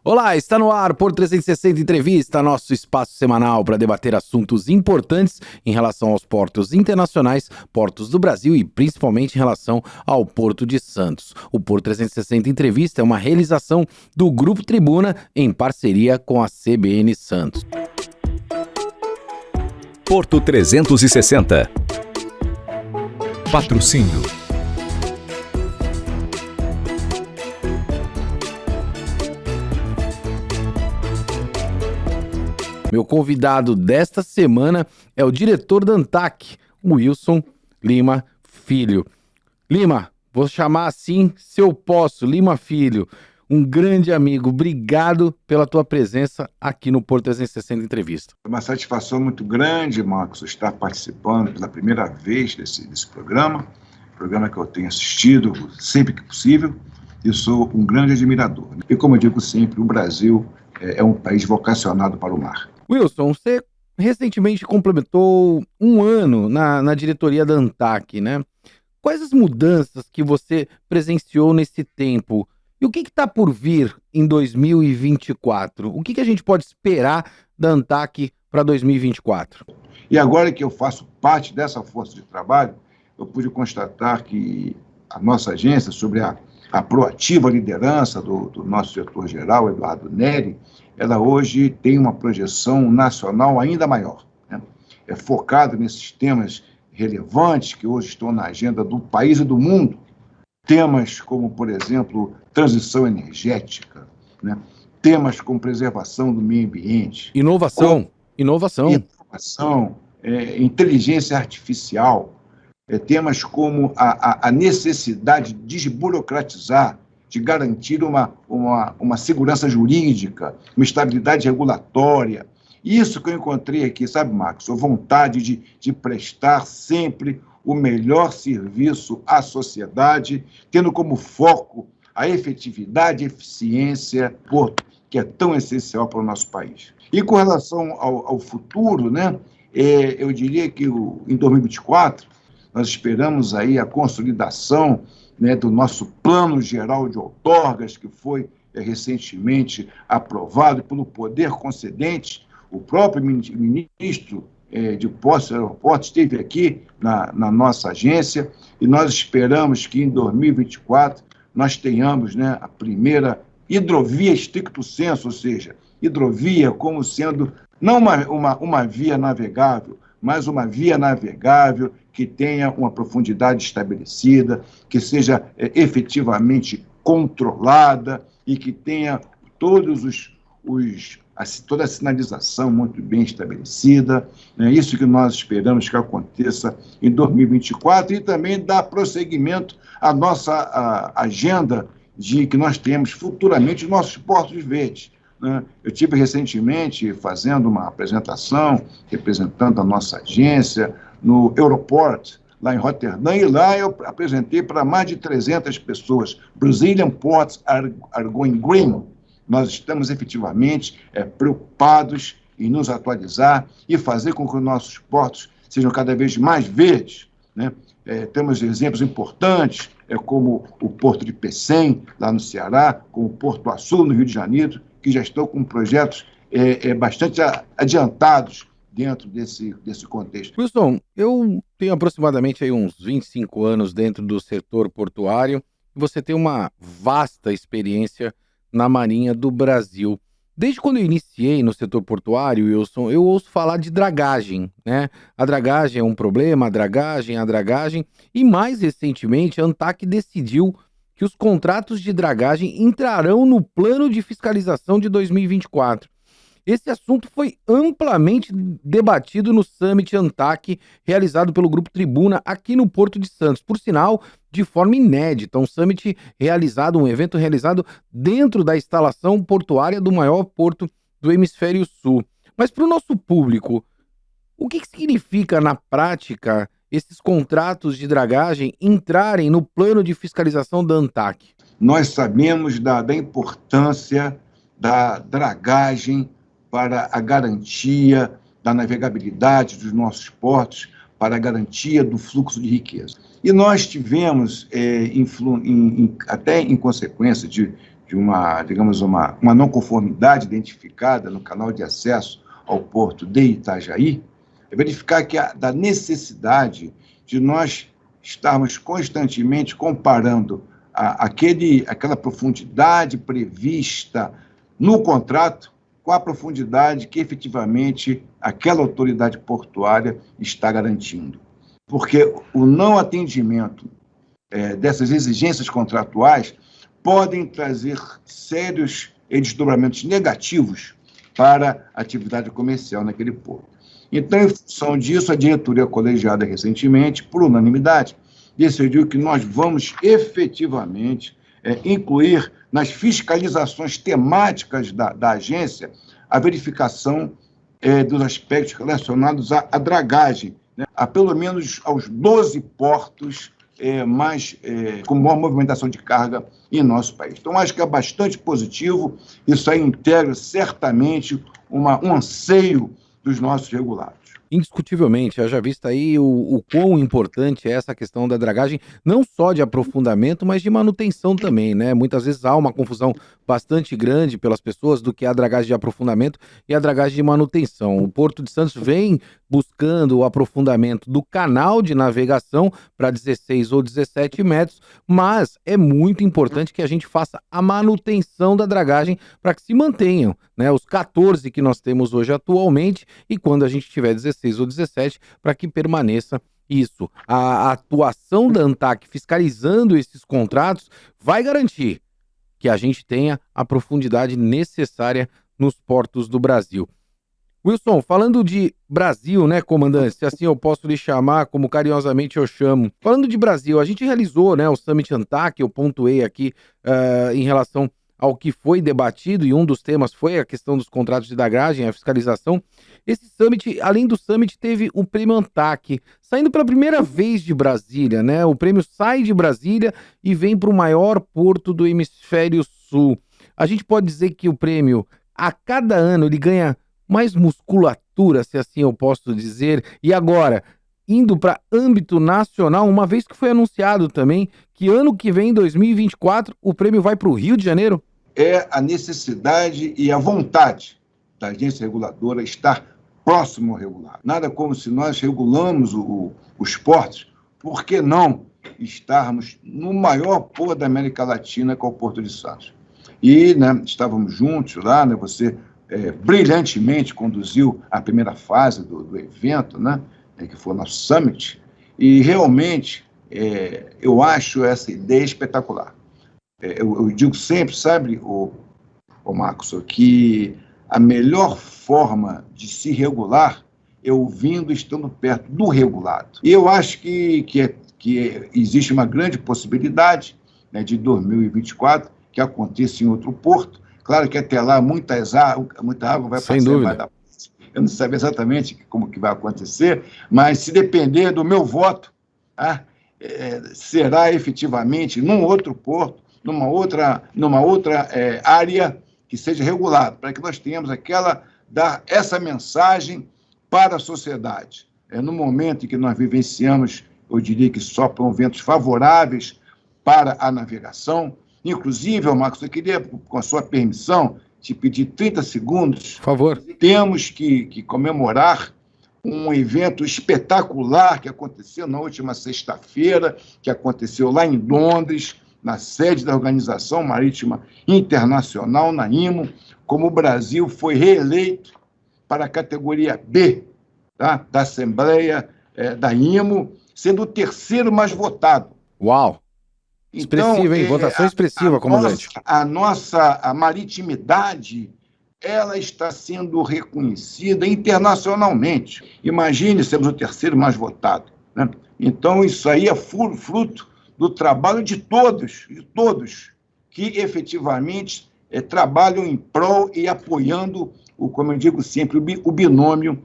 Olá, está no ar Porto 360 Entrevista, nosso espaço semanal para debater assuntos importantes em relação aos portos internacionais, portos do Brasil e principalmente em relação ao Porto de Santos. O Porto 360 Entrevista é uma realização do Grupo Tribuna em parceria com a CBN Santos. Porto 360. Patrocínio. Meu convidado desta semana é o diretor da ANTAC, Wilson Lima Filho. Lima, vou chamar assim se eu posso, Lima Filho, um grande amigo. Obrigado pela tua presença aqui no Porto 360 Entrevista. É uma satisfação muito grande, Marcos, estar participando pela primeira vez desse programa que eu tenho assistido sempre que possível, e sou um grande admirador. E como eu digo sempre, o Brasil é um país vocacionado para o mar. Wilson, você recentemente complementou um ano na diretoria da ANTAC, né? Quais as mudanças que você presenciou nesse tempo? E o que está por vir em 2024? O que a gente pode esperar da ANTAC para 2024? E agora que eu faço parte dessa força de trabalho, eu pude constatar que a nossa agência, sobre a proativa liderança do nosso diretor-geral, Eduardo Neri, ela hoje tem uma projeção nacional ainda maior, né? É focado nesses temas relevantes que hoje estão na agenda do país e do mundo. Temas como, por exemplo, transição energética, né? Temas como preservação do meio ambiente. Inovação. Inteligência artificial. Temas como a necessidade de desburocratizar, de garantir uma segurança jurídica, uma estabilidade regulatória. Isso que eu encontrei aqui, sabe, Marcos? A vontade de prestar sempre o melhor serviço à sociedade, tendo como foco a efetividade e eficiência, que é tão essencial para o nosso país. E com relação ao futuro, né, eu diria que em 2024, nós esperamos aí a consolidação, né, do nosso Plano Geral de Outorgas, que foi recentemente aprovado pelo Poder Concedente. O próprio ministro de Postos e Aeroportos esteve aqui na nossa agência, e nós esperamos que em 2024 nós tenhamos, né, a primeira hidrovia stricto sensu, ou seja, hidrovia como sendo não uma via navegável, mas uma via navegável que tenha uma profundidade estabelecida, que seja efetivamente controlada e que tenha toda a sinalização muito bem estabelecida. É isso que nós esperamos que aconteça em 2024 e também dar prosseguimento à nossa agenda de que nós temos futuramente nossos portos verdes. Eu estive recentemente fazendo uma apresentação, representando a nossa agência, no Europort, lá em Roterdã, e lá eu apresentei para mais de 300 pessoas. Brazilian Ports are going green. Nós estamos efetivamente preocupados em nos atualizar e fazer com que os nossos portos sejam cada vez mais verdes, né? Temos exemplos importantes, como o Porto de Pecém, lá no Ceará, como o Porto Açul, no Rio de Janeiro, que já estão com projetos bastante adiantados dentro desse contexto. Wilson, eu tenho aproximadamente aí uns 25 anos dentro do setor portuário, e você tem uma vasta experiência na Marinha do Brasil. Desde quando eu iniciei no setor portuário, Wilson, eu ouço falar de dragagem, né? A dragagem é um problema, a dragagem, e mais recentemente a ANTAC decidiu que os contratos de dragagem entrarão no plano de fiscalização de 2024. Esse assunto foi amplamente debatido no Summit ANTAC, realizado pelo Grupo Tribuna aqui no Porto de Santos. Por sinal, de forma inédita, um evento realizado dentro da instalação portuária do maior porto do Hemisfério Sul. Mas para o nosso público, o que significa na prática esses contratos de dragagem entrarem no plano de fiscalização da ANTAC? Nós sabemos da importância da dragagem para a garantia da navegabilidade dos nossos portos, para a garantia do fluxo de riqueza. E nós tivemos, até em consequência digamos, uma não conformidade identificada no canal de acesso ao porto de Itajaí, é verificar da necessidade de nós estarmos constantemente comparando aquela profundidade prevista no contrato com a profundidade que efetivamente aquela autoridade portuária está garantindo. Porque o não atendimento dessas exigências contratuais podem trazer sérios desdobramentos negativos para a atividade comercial naquele porto. Então, em função disso, a diretoria colegiada recentemente, por unanimidade, decidiu que nós vamos efetivamente incluir nas fiscalizações temáticas da agência a verificação dos aspectos relacionados à dragagem, né, a pelo menos aos 12 portos com maior movimentação de carga em nosso país. Então, acho que é bastante positivo, isso aí integra certamente um anseio dos nossos regulados. Indiscutivelmente, haja vista aí o quão importante é essa questão da dragagem, não só de aprofundamento, mas de manutenção também, né? Muitas vezes há uma confusão bastante grande pelas pessoas do que é a dragagem de aprofundamento e a dragagem de manutenção. O Porto de Santos vem buscando o aprofundamento do canal de navegação para 16 ou 17 metros, mas é muito importante que a gente faça a manutenção da dragagem para que se mantenham, né, os 14 que nós temos hoje atualmente, e quando a gente tiver 16 ou 17, para que permaneça isso. A atuação da ANTAQ fiscalizando esses contratos vai garantir que a gente tenha a profundidade necessária nos portos do Brasil. Wilson, falando de Brasil, né, comandante, se assim eu posso lhe chamar, como carinhosamente eu chamo. Falando de Brasil, a gente realizou, né, o Summit ANTAQ, eu pontuei aqui em relação ao que foi debatido, e um dos temas foi a questão dos contratos de dragagem, a fiscalização. Esse Summit, além do Summit, teve o Prêmio ANTAQ, saindo pela primeira vez de Brasília, né? O prêmio sai de Brasília e vem para o maior porto do hemisfério sul. A gente pode dizer que o prêmio, a cada ano, ele ganha mais musculatura, se assim eu posso dizer, e agora, indo para âmbito nacional, uma vez que foi anunciado também que ano que vem, 2024, o prêmio vai para o Rio de Janeiro? É a necessidade e a vontade da agência reguladora estar próximo ao regulado. Nada como se nós regulamos os portos, por que não estarmos no maior porto da América Latina, que é o Porto de Santos? E, né, estávamos juntos lá, né, você brilhantemente conduziu a primeira fase do evento, né, que foi o nosso Summit, e realmente eu acho essa ideia espetacular. Eu digo sempre, sabe, o Marcos, que a melhor forma de se regular é ouvindo, estando perto do regulado. E eu acho que existe uma grande possibilidade, né, de 2024 que aconteça em outro porto. Claro que até lá muita água vai passar. Sem dúvida. Eu não sei exatamente como que vai acontecer, mas se depender do meu voto, será efetivamente num outro porto, numa outra área que seja regulado, para que nós tenhamos dar essa mensagem para a sociedade. No momento em que nós vivenciamos, eu diria que sopram ventos favoráveis para a navegação. Inclusive, Marcos, eu queria, com a sua permissão, te pedir 30 segundos. Por favor. Temos que comemorar um evento espetacular que aconteceu na última sexta-feira, que aconteceu lá em Londres, na sede da Organização Marítima Internacional, na IMO, como o Brasil foi reeleito para a categoria B, tá, da Assembleia da IMO, sendo o terceiro mais votado. Uau! Expressiva, hein? Votação expressiva, comandante. A maritimidade, ela está sendo reconhecida internacionalmente. Imagine sermos o terceiro mais votado, né? Então, isso aí é fruto do trabalho de todos que efetivamente trabalham em prol e apoiando, como eu digo sempre, o binômio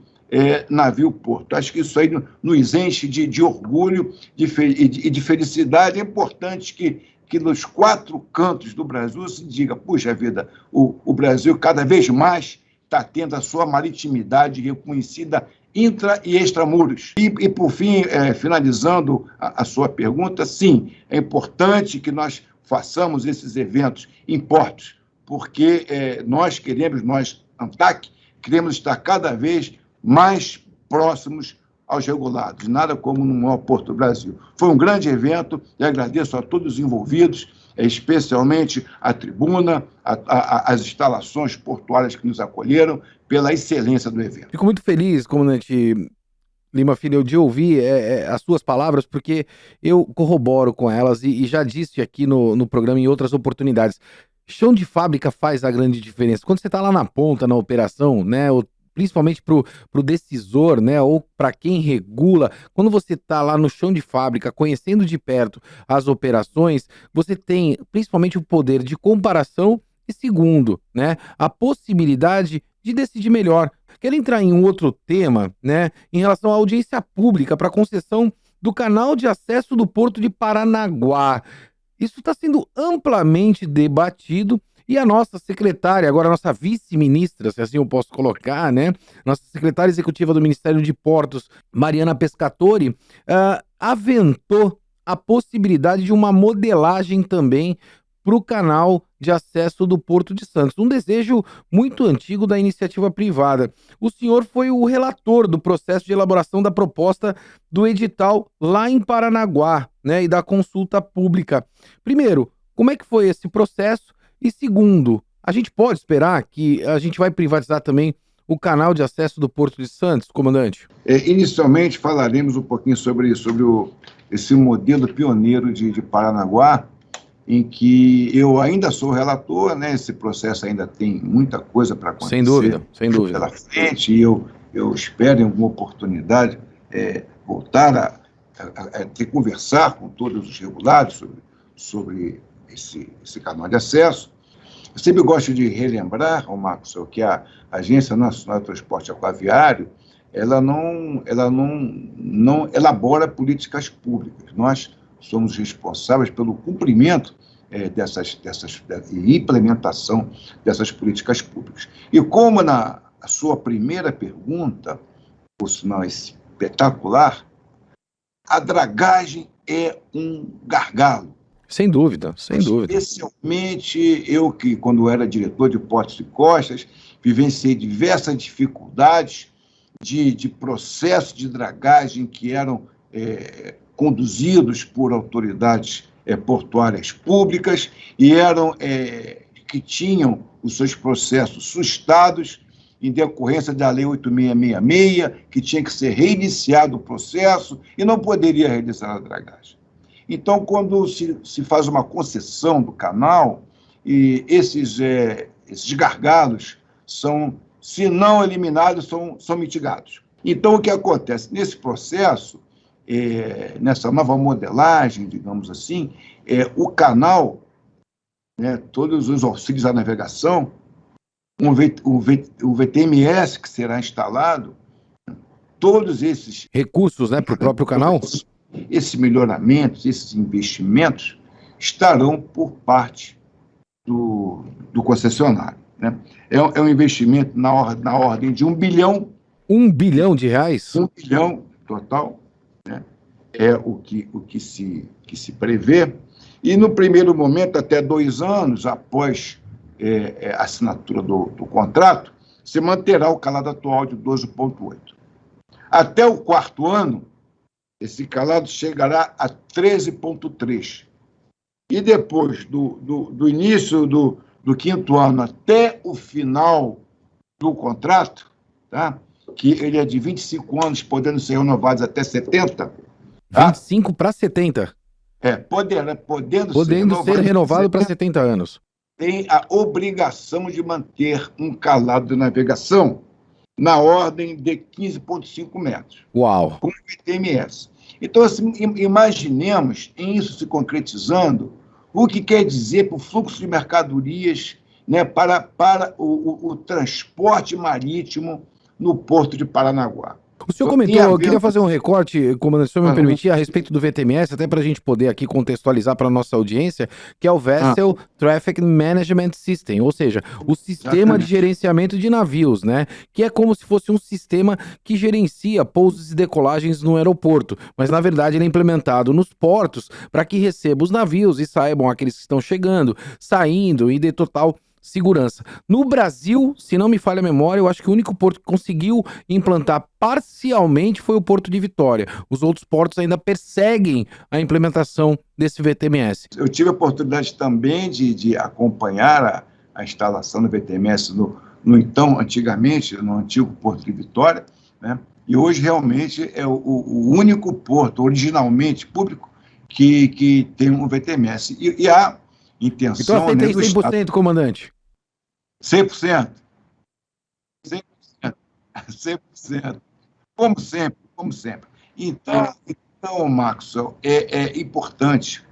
navio-porto. Acho que isso aí nos enche de orgulho e de felicidade. É importante que nos 4 cantos do Brasil se diga, puxa vida, o Brasil cada vez mais está tendo a sua maritimidade reconhecida intra e extramuros. E por fim, finalizando a sua pergunta, sim, é importante que nós façamos esses eventos em portos, porque nós, ANTAC, queremos estar cada vez mais próximos aos regulados, nada como no maior porto do Brasil. Foi um grande evento e agradeço a todos os envolvidos, especialmente a tribuna, as instalações portuárias que nos acolheram, pela excelência do evento. Fico muito feliz, comandante Lima Filho, de ouvir as suas palavras, porque eu corroboro com elas e já disse aqui no programa em outras oportunidades. Chão de fábrica faz a grande diferença. Quando você está lá na ponta, na operação, né, principalmente para o decisor, né, ou para quem regula, quando você está lá no chão de fábrica, conhecendo de perto as operações, você tem principalmente o poder de comparação e, segundo, né, a possibilidade de decidir melhor. Quero entrar em um outro tema, né, em relação à audiência pública para a concessão do canal de acesso do Porto de Paranaguá. Isso está sendo amplamente debatido e a nossa secretária, agora a nossa vice-ministra, se assim eu posso colocar, né, nossa secretária executiva do Ministério de Portos, Mariana Pescatori, aventou a possibilidade de uma modelagem também para o canal de acesso do Porto de Santos, um desejo muito antigo da iniciativa privada. O senhor foi o relator do processo de elaboração da proposta do edital lá em Paranaguá, né, e da consulta pública. Primeiro, como é que foi esse processo? E segundo, a gente pode esperar que a gente vai privatizar também o canal de acesso do Porto de Santos, comandante? Inicialmente falaremos um pouquinho sobre esse modelo pioneiro de Paranaguá, em que eu ainda sou relator, né? Esse processo ainda tem muita coisa para acontecer. Sem dúvida, sem dúvida. Pela frente, e eu espero em alguma oportunidade voltar a conversar com todos os regulados sobre esse canal de acesso. Eu sempre gosto de relembrar, Marcos, que a Agência Nacional de Transporte Aquaviário, ela não elabora políticas públicas. Nós somos responsáveis pelo cumprimento e implementação dessas políticas públicas. E como na sua primeira pergunta, por sinal espetacular, a dragagem é um gargalo. Sem dúvida, sem dúvida. Especialmente eu que, quando era diretor de Portos e Costas, vivenciei diversas dificuldades de processo de dragagem que eram conduzidos por autoridades portuárias públicas e que tinham os seus processos sustados em decorrência da Lei 8666, que tinha que ser reiniciado o processo e não poderia realizar a dragagem. Então, quando se faz uma concessão do canal, e esses gargalos são, se não eliminados, são mitigados. Então, o que acontece? Nesse processo, nessa nova modelagem, digamos assim, o canal, né, todos os auxílios à navegação, o VTMS que será instalado, todos esses recursos, né, para o próprio canal, esses melhoramentos, esses investimentos estarão por parte do concessionário, né? É um investimento na ordem de 1 bilhão. 1 bilhão de reais? 1 bilhão total, né? É o que se prevê. E no primeiro momento, até 2 anos após a assinatura do contrato, se manterá o calado atual de 12,8. Até o 4º ano, esse calado chegará a 13,3. E depois do início do 5º ano até o final do contrato, tá? Que ele é de 25 anos, podendo ser renovados até 70. Tá? 25 para 70. Podendo ser renovado para 70 anos. Tem a obrigação de manter um calado de navegação na ordem de 15,5 metros. Uau! Com o VTMS. Então, assim, imaginemos isso se concretizando, o que quer dizer para o fluxo de mercadorias, né, para o transporte marítimo no Porto de Paranaguá. O senhor Então, comentou, em eu queria havendo... fazer um recorte, comandante, se o senhor me Aham. permitir, a respeito do VTMS, até para a gente poder aqui contextualizar para a nossa audiência, que é o Ah, Vessel Traffic Management System, ou seja, o sistema de exatamente. gerenciamento de navios, né? Que é como se fosse um sistema que gerencia pousos e decolagens no aeroporto, mas na verdade ele é implementado nos portos para que receba os navios e saibam aqueles que estão chegando, saindo e dê total segurança. No Brasil, se não me falha a memória, eu acho que o único porto que conseguiu implantar parcialmente foi o Porto de Vitória. Os outros portos ainda perseguem a implementação desse VTMS. Eu tive a oportunidade também de acompanhar a instalação do VTMS então, antigamente, no antigo Porto de Vitória, né? E hoje realmente é o único porto originalmente público que tem um VTMS. E a Então intenção, aceita né, aí do Estado, 100%, comandante. 100%, 100%, 100%, como sempre, como sempre. Então, Maxwell, é importante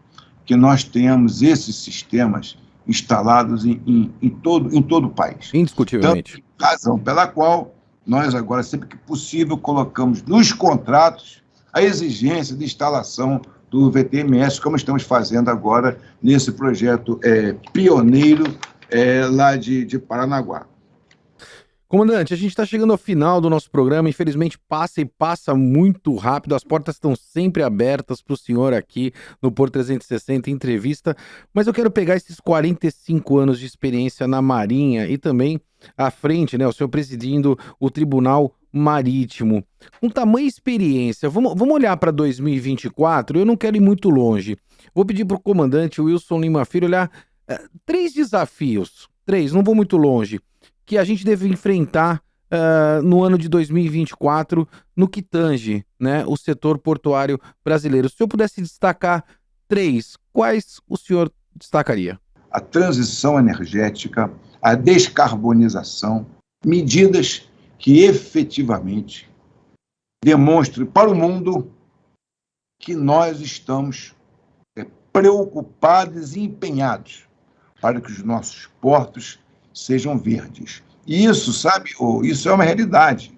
que nós tenhamos esses sistemas instalados em todo o país. Indiscutivelmente. Razão pela qual nós agora, sempre que possível, colocamos nos contratos a exigência de instalação do VTMS, como estamos fazendo agora nesse projeto pioneiro lá de Paranaguá. Comandante, a gente está chegando ao final do nosso programa. Infelizmente, passa e passa muito rápido. As portas estão sempre abertas para o senhor aqui no Porto 360 entrevista. Mas eu quero pegar esses 45 anos de experiência na Marinha e também à frente, né? O senhor presidindo o Tribunal Marítimo. Com tamanha experiência, vamos olhar para 2024. Eu não quero ir muito longe. Vou pedir para o comandante Wilson Lima Filho olhar 3 desafios. 3, não vou muito longe, que a gente deve enfrentar no ano de 2024 no que tange, né, o setor portuário brasileiro. Se o senhor pudesse destacar 3, quais o senhor destacaria? A transição energética, a descarbonização, medidas que efetivamente demonstrem para o mundo que nós estamos preocupados e empenhados para que os nossos portos sejam verdes. E isso, sabe, isso é uma realidade.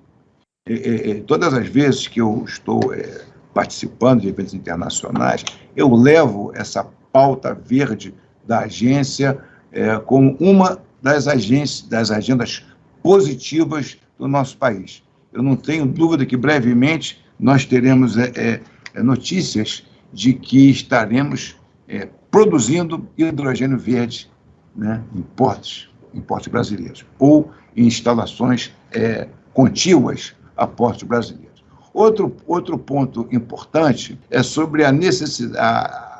Todas as vezes que eu estou participando de eventos internacionais, eu levo essa pauta verde da agência como uma das agendas positivas do nosso país. Eu não tenho dúvida que brevemente nós teremos notícias de que estaremos produzindo hidrogênio verde, né, em portos brasileiros, ou em instalações contíguas a portos brasileiros. Outro ponto importante é sobre a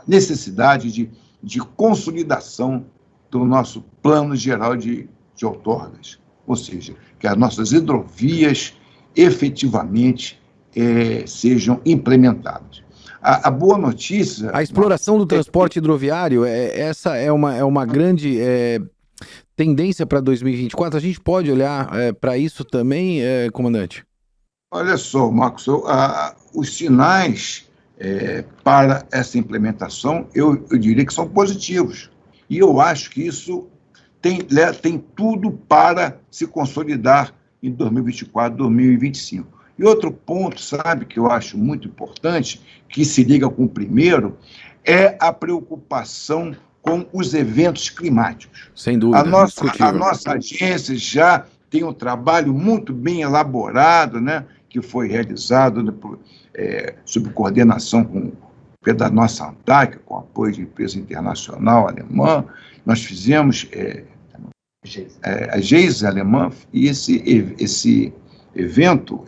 necessidade de consolidação do nosso plano geral de outorgas, ou seja, que as nossas hidrovias efetivamente sejam implementadas. A boa notícia... A exploração do transporte hidroviário, essa é uma grande tendência para 2024. A gente pode olhar para isso também, comandante? Olha só, Marcos, os sinais para essa implementação, eu diria que são positivos. E eu acho que isso tem tudo para se consolidar em 2024, 2025. E outro ponto, sabe, que eu acho muito importante, que se liga com o primeiro, é a preocupação com os eventos climáticos. Sem dúvida, A nossa agência já tem um trabalho muito bem elaborado, né, que foi realizado sob coordenação da nossa ANTAC, com apoio de empresa internacional alemã. Nós fizemos a GEIS alemã, e esse evento,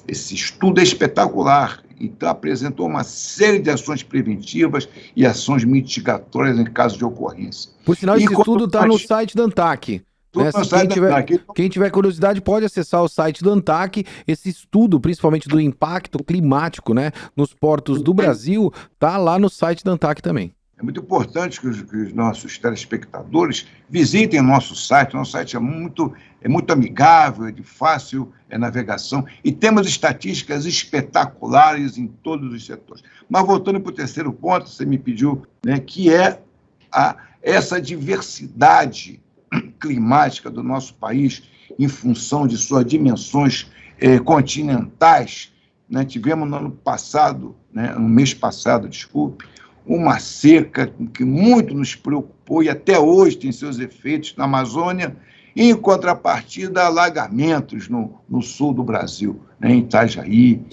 esse estudo é espetacular. Então, apresentou uma série de ações preventivas e ações mitigatórias em caso de ocorrência. Por sinal, esse estudo está no site da ANTAC. Né? Quem tiver curiosidade pode acessar o site do ANTAC. Esse estudo, principalmente do impacto climático, né, nos portos do Brasil, está lá no site da ANTAC também. É muito importante que os nossos telespectadores visitem o nosso site. O nosso site é muito amigável, é de fácil navegação, e temos estatísticas espetaculares em todos os setores. Mas voltando para o terceiro ponto, você me pediu, né, que é essa diversidade climática do nosso país, em função de suas dimensões continentais, né? Tivemos no ano passado, né, no mês passado, desculpe, uma seca que muito nos preocupou e até hoje tem seus efeitos na Amazônia, e, em contrapartida, alagamentos no sul do Brasil, né, em Itajaí,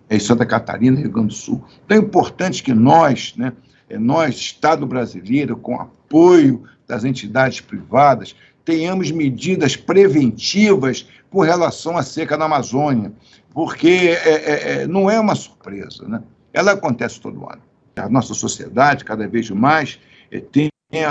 em Santa Catarina, Rio Grande do Sul. Então é importante que nós, né, nós, Estado brasileiro, com apoio das entidades privadas, tenhamos medidas preventivas com relação à seca na Amazônia, porque não é uma surpresa, né? Ela acontece todo ano. A nossa sociedade, cada vez mais, tem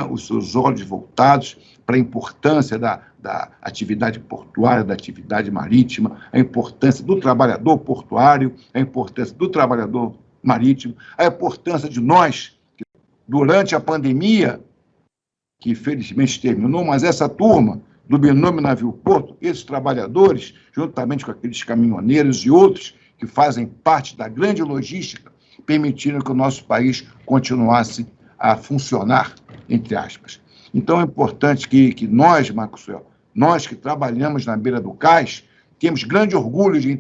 os seus olhos voltados para a importância da atividade portuária, da atividade marítima, a importância do trabalhador portuário, a importância do trabalhador marítimo, a importância de nós, que, durante a pandemia, que infelizmente terminou, mas essa turma do binômio navio-porto, esses trabalhadores, juntamente com aqueles caminhoneiros e outros que fazem parte da grande logística, permitiram que o nosso país continuasse a funcionar, entre aspas. Então é importante que nós, Maxwell, nós que trabalhamos na beira do cais, temos grande orgulho de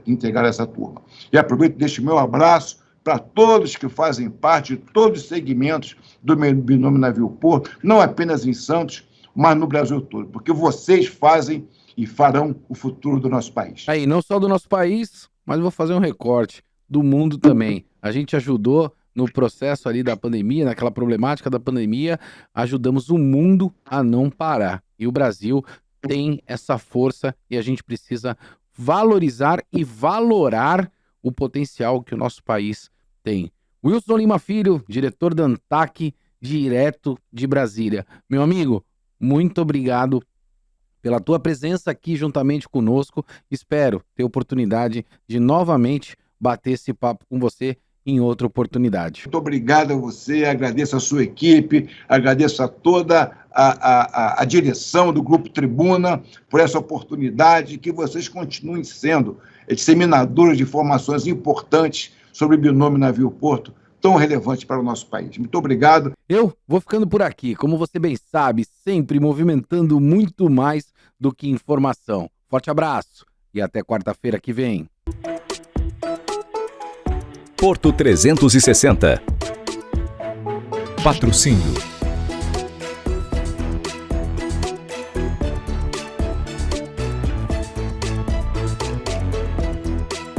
integrar essa turma. E aproveito deste meu abraço para todos que fazem parte de todos os segmentos do binômio navio-porto, não apenas em Santos, mas no Brasil todo, porque vocês fazem e farão o futuro do nosso país. Aí, não só do nosso país, mas vou fazer um recorte do mundo também. A gente ajudou no processo ali da pandemia, naquela problemática da pandemia, ajudamos o mundo a não parar. E o Brasil tem essa força e a gente precisa valorizar e valorar o potencial que o nosso país tem. Wilson Lima Filho, diretor da ANTAC, direto de Brasília. Meu amigo, muito obrigado pela tua presença aqui juntamente conosco. Espero ter oportunidade de novamente bater esse papo com você em outra oportunidade. Muito obrigado a você, agradeço a sua equipe, agradeço a toda a direção do Grupo Tribuna por essa oportunidade, que vocês continuem sendo disseminadores de informações importantes sobre o binômio navio-porto, tão relevante para o nosso país. Muito obrigado. Eu vou ficando por aqui, como você bem sabe, sempre movimentando muito mais do que informação. Forte abraço e até quarta-feira que vem. Porto 360. Patrocínio